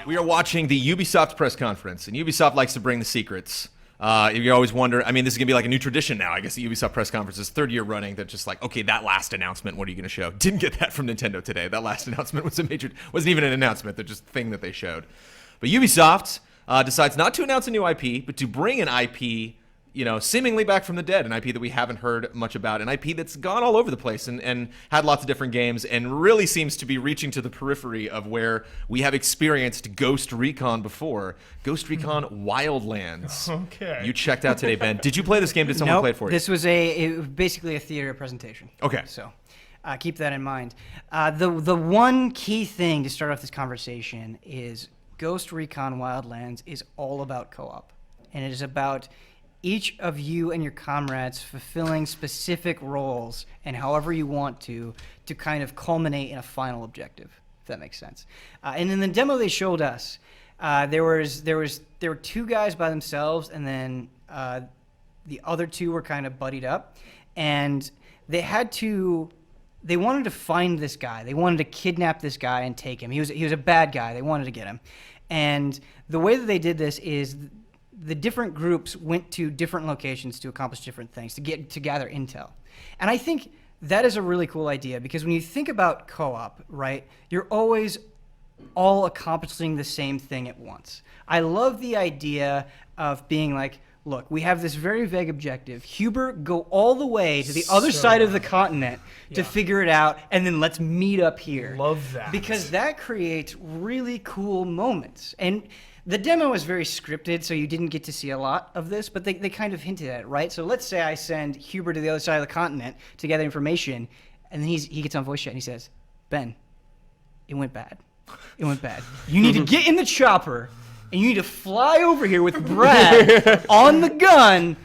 We are watching the Ubisoft press conference, and Ubisoft likes to bring the secrets. You always wonder, I mean, this is going to be like a new tradition now. I guess the Ubisoft press conference is third year running. That just like, okay, that last announcement, what are you going to show? Didn't get that from Nintendo today. That last announcement wasn't even an announcement. They're just a thing that they showed. But Ubisoft decides not to announce a new IP, but to bring an IP, seemingly back from the dead, an IP that we haven't heard much about, an IP that's gone all over the place and had lots of different games and really seems to be reaching to the periphery of where we have experienced Ghost Recon before. Ghost Recon Wildlands. Okay. You checked out today, Ben. Did you play this game? Did someone play it for you? This was basically a theater presentation. Okay. So keep that in mind. The one key thing to start off this conversation is Ghost Recon Wildlands is all about co-op. And it is about each of you and your comrades fulfilling specific roles and however you want to kind of culminate in a final objective, if that makes sense. And in the demo they showed us, there were two guys by themselves, and then the other two were kind of buddied up, and they wanted to find this guy. They wanted to kidnap this guy and take him. He was a bad guy. They wanted to get him. And the way that they did this is the different groups went to different locations to accomplish different things, to gather intel. And I think that is a really cool idea, because when you think about co-op, right, you're always all accomplishing the same thing at once. I love the idea of being like, look, we have this very vague objective. Huber, go all the way to the other side of the continent to figure it out, and then let's meet up here. Love that. Because that creates really cool moments. And the demo is very scripted, so you didn't get to see a lot of this, but they kind of hinted at it, right? So let's say I send Huber to the other side of the continent to gather information, and then he gets on voice chat and he says, Ben, it went bad. It went bad. You need to get in the chopper, and you need to fly over here with Brad on the gun,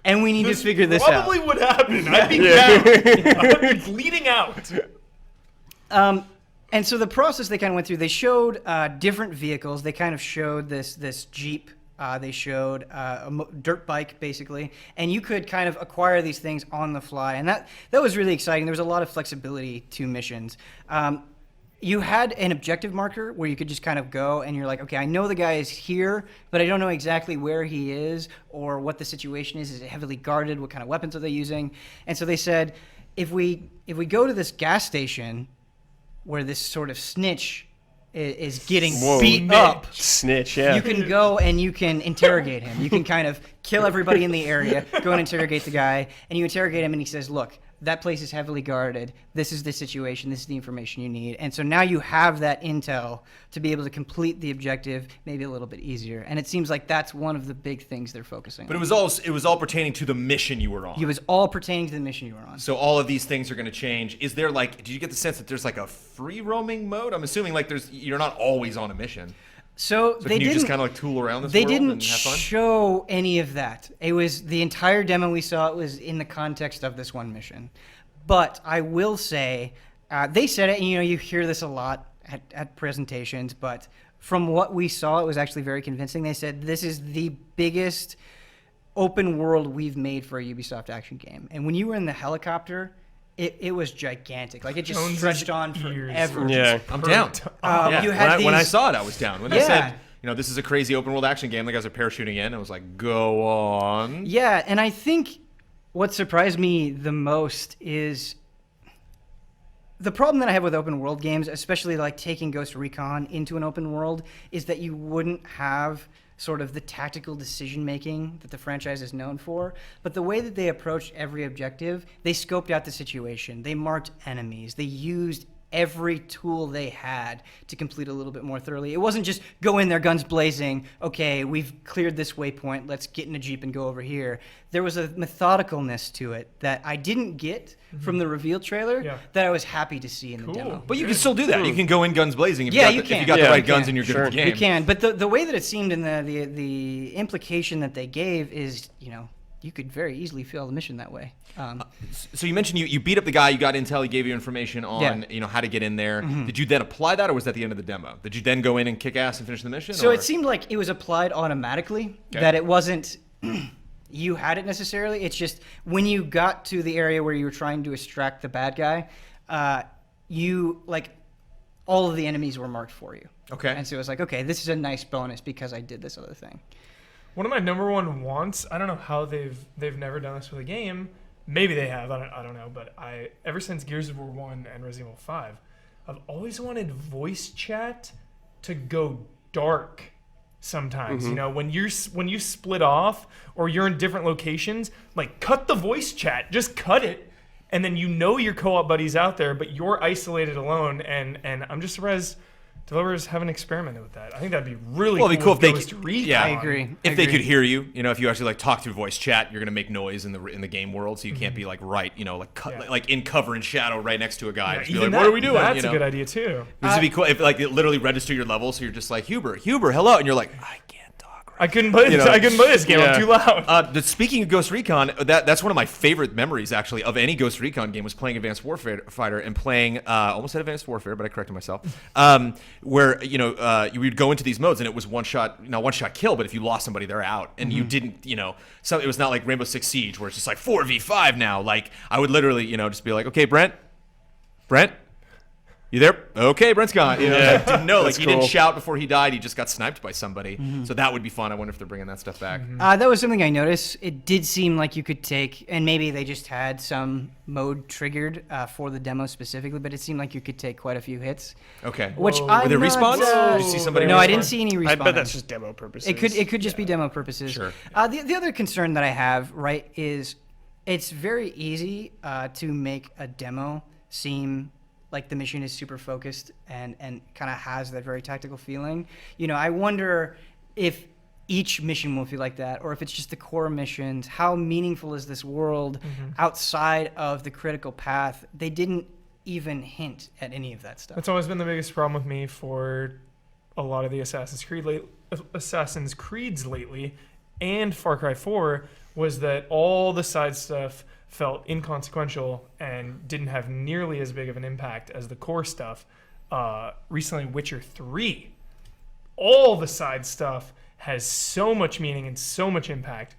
and we need to figure this out. Probably would happen. I'd be down. I'd be bleeding out. And so the process they kind of went through, they showed different vehicles. They kind of showed this Jeep. They showed a dirt bike, basically. And you could kind of acquire these things on the fly. And that was really exciting. There was a lot of flexibility to missions. You had an objective marker where you could just kind of go and you're like, okay, I know the guy is here, but I don't know exactly where he is or what the situation is. Is it heavily guarded? What kind of weapons are they using? And so they said, if we go to this gas station where this sort of snitch is getting beat up. Snitch, yeah. You can go and you can interrogate him. You can kind of kill everybody in the area, go and interrogate the guy, and you interrogate him, and he says, look, that place is heavily guarded. This is the situation. This is the information you need. And so now you have that intel to be able to complete the objective maybe a little bit easier. And it seems like that's one of the big things they're focusing on. But it was all pertaining to the mission you were on. It was all pertaining to the mission you were on. So all of these things are going to change. Is there did you get the sense that there's like a free roaming mode? I'm assuming like you're not always on a mission. So they can you didn't just kind of like tool around this They world didn't and have fun? show any of that. It was the entire demo we saw. It was in the context of this one mission. But I will say, they said it, and you hear this a lot at presentations, but from what we saw, it was actually very convincing. They said this is the biggest open world we've made for a Ubisoft action game. And when you were in the helicopter, it was gigantic. Like, it just stretched on forever. Yeah, I'm down. When I saw it, I was down. When they said, this is a crazy open world action game, the guys are parachuting in, I was like, go on. Yeah, and I think what surprised me the most is the problem that I have with open world games, especially like taking Ghost Recon into an open world, is that you wouldn't have sort of the tactical decision making that the franchise is known for. But the way that they approached every objective, they scoped out the situation, they marked enemies, they used every tool they had to complete a little bit more thoroughly. It wasn't just go in there guns blazing, okay, we've cleared this waypoint, let's get in a Jeep and go over here. There was a methodicalness to it that I didn't get from the reveal trailer that I was happy to see in the demo. But you can still do that. You can go in guns blazing if you got the right guns and you're good at the game. You can, but the way that it seemed in the implication that they gave is, you could very easily fail the mission that way. So you mentioned you beat up the guy, you got intel, he gave you information on how to get in there. Mm-hmm. Did you then apply that, or was that the end of the demo? Did you then go in and kick ass and finish the mission? So it seemed like it was applied automatically, that it wasn't you had it necessarily. It's just when you got to the area where you were trying to extract the bad guy, you all of the enemies were marked for you. Okay. And so it was like, okay, this is a nice bonus because I did this other thing. One of my number one wants, I don't know how they've never done this with a game. Maybe they have, I don't know, but ever since Gears of War 1 and Resident Evil 5, I've always wanted voice chat to go dark sometimes. You know, when you split off or you're in different locations, like cut the voice chat, just cut it, and then your co-op buddy's out there, but you're isolated alone, and I'm just surprised developers haven't experimented with that. I think that'd be really Well, it'd be cool if they Ghost could- Recon. yeah. I agree. If they could hear you, you know, if you actually like talk through voice chat, you're gonna make noise in the game world, so you can't be like like in cover and shadow right next to a guy. Yeah, Just be even like, what are we doing? That's you know? a good idea too. This would be cool if like it literally register your level, so you're just like Huber, hello, and you're like, I can't talk. Right I couldn't play. You know, I couldn't play this game. yeah. I'm too loud. Speaking of Ghost Recon, that's one of my favorite memories actually of any Ghost Recon game was playing Advanced Warfare Fighter and playing almost said Advanced Warfare, but I corrected myself. Where you would go into these modes and it was one shot kill, but if you lost somebody, they're out, and you didn't, so it was not like Rainbow Six Siege where it's just like 4v5 now. Like I would literally, just be like, okay, Brent, you there? Okay, Brent's gone. Like, didn't know. Like he didn't shout before he died. He just got sniped by somebody. So that would be fun. I wonder if they're bringing that stuff back. That was something I noticed. It did seem like you could take, and maybe they just had some mode triggered for the demo specifically, but it seemed like you could take quite a few hits. Okay. Which Whoa. I'm Were there not, respawns? Did you see somebody? No, I respawn? didn't see any respawn. I bet that's just demo purposes. It could just be demo purposes. Sure. The other concern that I have, right, is it's very easy to make a demo seem like the mission is super focused and kind of has that very tactical feeling. I wonder if each mission will feel like that, or if it's just the core missions. How meaningful is this world outside of the critical path? They didn't even hint at any of that stuff. That's always been the biggest problem with me for a lot of the Assassin's Creeds lately, and Far Cry 4, was that all the side stuff felt inconsequential and didn't have nearly as big of an impact as the core stuff. Recently, Witcher 3, all the side stuff has so much meaning and so much impact,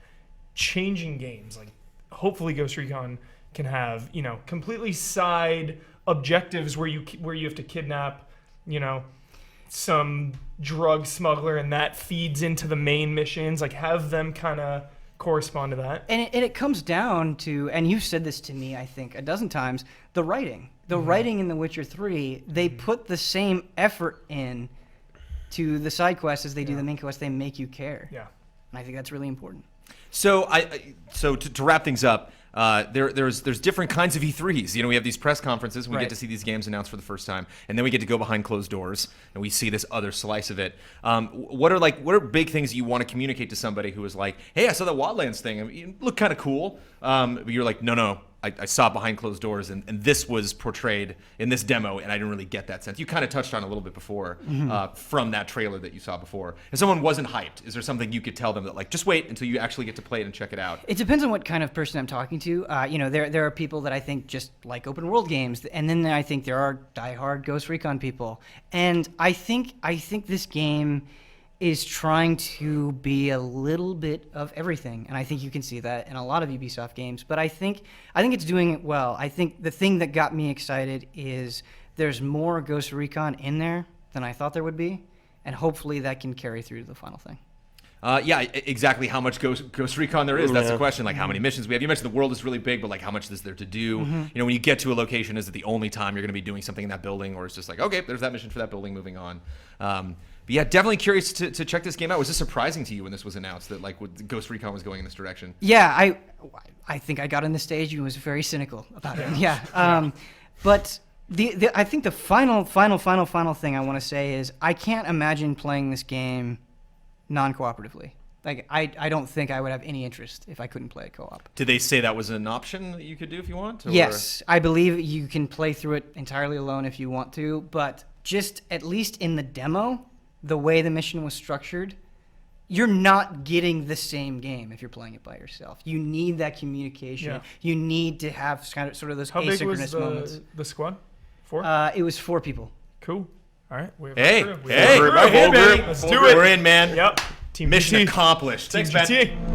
changing games. Like, hopefully Ghost Recon can have, completely side objectives where you have to kidnap, some drug smuggler, and that feeds into the main missions. Like, have them kind of correspond to that. And it comes down to, and you've said this to me, I think, a dozen times, the writing. The writing in The Witcher 3, they put the same effort in to the side quests as they do the main quest. They make you care. Yeah. And I think that's really important. So to wrap things up, there's different kinds of E3s. We have these press conferences. We Right. get to see these games announced for the first time, and then we get to go behind closed doors and we see this other slice of it. What are big things you want to communicate to somebody who is like, hey, I saw that Wildlands thing. It looked kind of cool. But you're like, no. I saw it behind closed doors, and this was portrayed in this demo, and I didn't really get that sense. You kind of touched on it a little bit before from that trailer that you saw before. If someone wasn't hyped, is there something you could tell them that, like, just wait until you actually get to play it and check it out? It depends on what kind of person I'm talking to. There are people that I think just like open world games, and then I think there are diehard Ghost Recon people. And I think this game is trying to be a little bit of everything, and I think you can see that in a lot of Ubisoft games. But I think it's doing it well. I think the thing that got me excited is there's more Ghost Recon in there than I thought there would be, and hopefully that can carry through to the final thing. Exactly how much Ghost Recon there is. That's the question. Like, how many missions we have. You mentioned the world is really big, but like, how much is there to do? When you get to a location, is it the only time you're going to be doing something in that building, or it's just like, okay, there's that mission for that building, moving on. But yeah, definitely curious to check this game out. Was this surprising to you when this was announced that like Ghost Recon was going in this direction? Yeah, I think I got on the stage and was very cynical about it. Yeah, but I think the final thing I want to say is I can't imagine playing this game non-cooperatively. Like, I don't think I would have any interest if I couldn't play it co-op. Did they say that was an option that you could do if you want? Or? Yes, I believe you can play through it entirely alone if you want to, but just at least in the demo, the way the mission was structured, you're not getting the same game if you're playing it by yourself. You need that communication. Yeah. You need to have sort of those How big was asynchronous moments. the squad? 4? It was 4 people. Cool. All right. We have Hey, a crew. hey, We're full in, baby. group. Let's do it. We're in, man. Yep. Team Mission GT. accomplished. Team Thanks, Ben. GT.